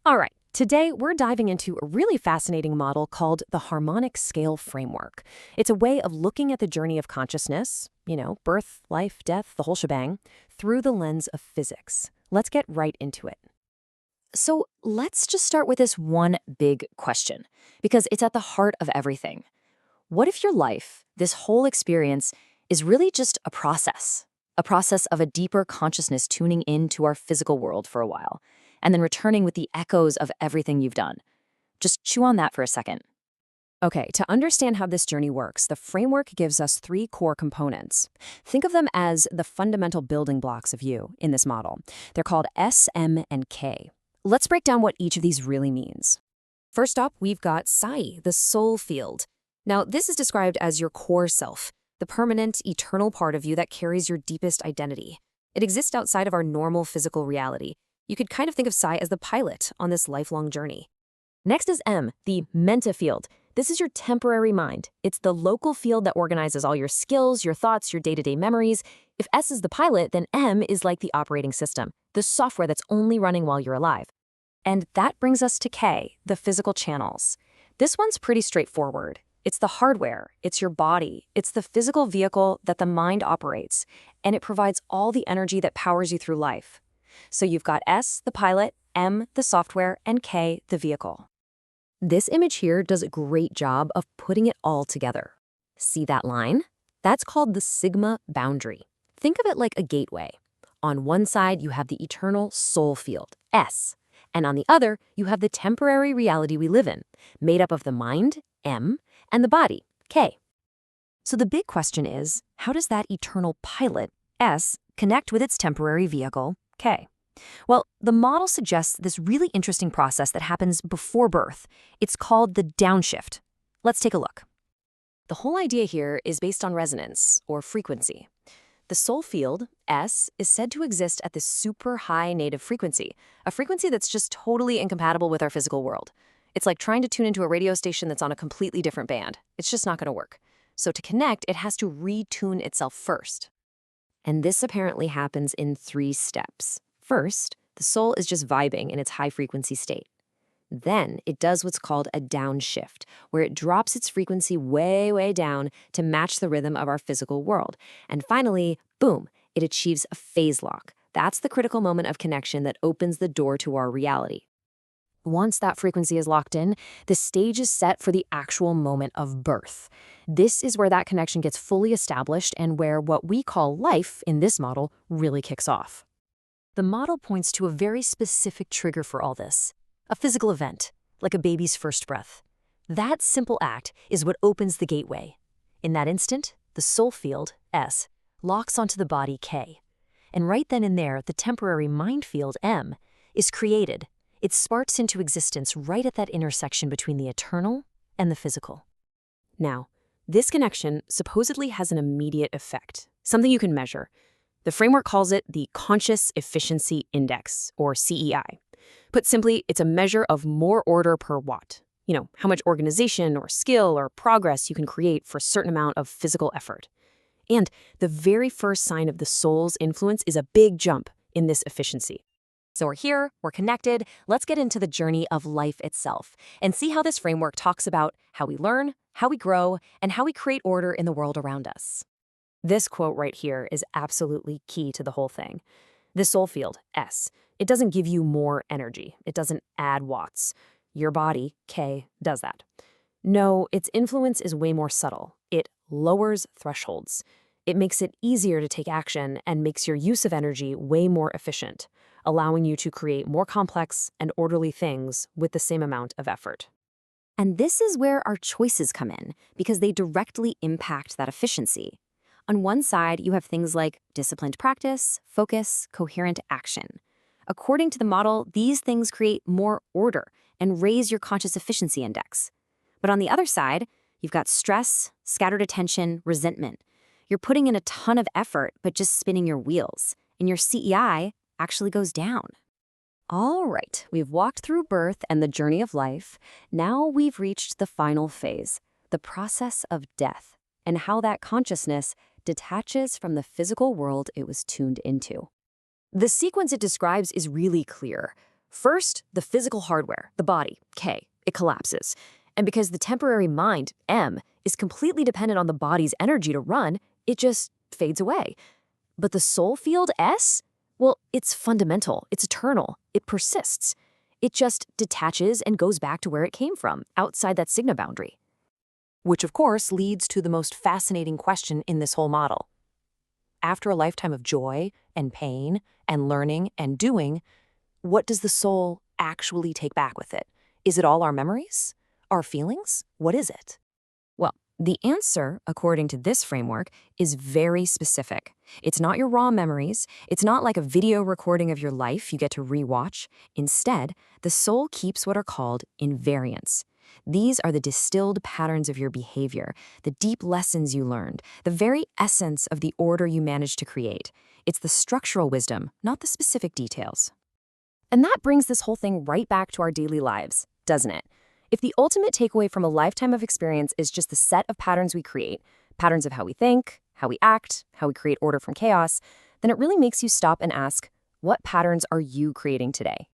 All right, today we're diving into a really fascinating model called the harmonic scale framework. It's a way of looking at the journey of consciousness, birth, life, death, the whole shebang, through the lens of physics. Let's get right into it. So let's just start with this one big question, because it's at the heart of everything. What if your life, this whole experience, is really just a process? A process of a deeper consciousness tuning into our physical world for a while, and then returning with the echoes of everything you've done. Just chew on that for a second. Okay, to understand how this journey works, the framework gives us three core components. Think of them as the fundamental building blocks of you in this model. They're called S, M, and K. Let's break down what each of these really means. First up, we've got Sai, the soul field. Now, this is described as your core self, the permanent, eternal part of you that carries your deepest identity. It exists outside of our normal physical reality. You could kind of think of Sai as the pilot on this lifelong journey. Next is M, the Mentifield. This is your temporary mind. It's the local field that organizes all your skills, your thoughts, your day-to-day memories. If S is the pilot, then M is like the operating system, the software that's only running while you're alive. And that brings us to K, the physical channels. This one's pretty straightforward. It's the hardware, it's your body, it's the physical vehicle that the mind operates, and it provides all the energy that powers you through life. So you've got S, the pilot, M, the software, and K, the vehicle. This image here does a great job of putting it all together. See that line? That's called the sigma boundary. Think of it like a gateway. On one side, you have the eternal soul field, S, and on the other, you have the temporary reality we live in, made up of the mind, M, and the body, K. So the big question is, how does that eternal pilot, S, connect with its temporary vehicle, K? Well, the model suggests this really interesting process that happens before birth. It's called the downshift. Let's take a look. The whole idea here is based on resonance, or frequency. The soul field, S, is said to exist at this super high native frequency, a frequency that's just totally incompatible with our physical world. It's like trying to tune into a radio station that's on a completely different band. It's just not going to work. So to connect, it has to retune itself first. And this apparently happens in 3 steps. First, the soul is just vibing in its high-frequency state. Then it does what's called a downshift, where it drops its frequency way, way down to match the rhythm of our physical world. And finally, boom, it achieves a phase lock. That's the critical moment of connection that opens the door to our reality. Once that frequency is locked in, the stage is set for the actual moment of birth. This is where that connection gets fully established and where what we call life in this model really kicks off. The model points to a very specific trigger for all this, a physical event, like a baby's first breath. That simple act is what opens the gateway. In that instant, the soul field, S, locks onto the body, K. And right then and there, the temporary mind field, M, is created. It sparks into existence right at that intersection between the eternal and the physical. Now, this connection supposedly has an immediate effect, something you can measure. The framework calls it the Conscious Efficiency Index, or CEI. Put simply, it's a measure of more order per watt. How much organization or skill or progress you can create for a certain amount of physical effort. And the very first sign of the soul's influence is a big jump in this efficiency. So we're here, we're connected, let's get into the journey of life itself and see how this framework talks about how we learn, how we grow, and how we create order in the world around us. This quote right here is absolutely key to the whole thing. The soul field, S, it doesn't give you more energy. It doesn't add watts. Your body, K, does that. No, its influence is way more subtle. It lowers thresholds. It makes it easier to take action and makes your use of energy way more efficient, allowing you to create more complex and orderly things with the same amount of effort. And this is where our choices come in, because they directly impact that efficiency. On one side, you have things like disciplined practice, focus, coherent action. According to the model, these things create more order and raise your conscious efficiency index. But on the other side, you've got stress, scattered attention, resentment. You're putting in a ton of effort, but just spinning your wheels, and your CEI actually goes down. All right, we've walked through birth and the journey of life. Now we've reached the final phase, the process of death, and how that consciousness detaches from the physical world it was tuned into. The sequence it describes is really clear. First, the physical hardware, the body, K, it collapses. And because the temporary mind, M, is completely dependent on the body's energy to run, it just fades away. But the soul field, S? Well, it's fundamental, it's eternal, it persists. It just detaches and goes back to where it came from, outside that sigma boundary. Which, of course, leads to the most fascinating question in this whole model. After a lifetime of joy and pain and learning and doing, what does the soul actually take back with it? Is it all our memories? Our feelings? What is it? Well, the answer, according to this framework, is very specific. It's not your raw memories. It's not like a video recording of your life you get to rewatch. Instead, the soul keeps what are called invariants. These are the distilled patterns of your behavior, the deep lessons you learned, the very essence of the order you managed to create. It's the structural wisdom, not the specific details. And that brings this whole thing right back to our daily lives, doesn't it? If the ultimate takeaway from a lifetime of experience is just the set of patterns we create, patterns of how we think, how we act, how we create order from chaos, then it really makes you stop and ask, what patterns are you creating today?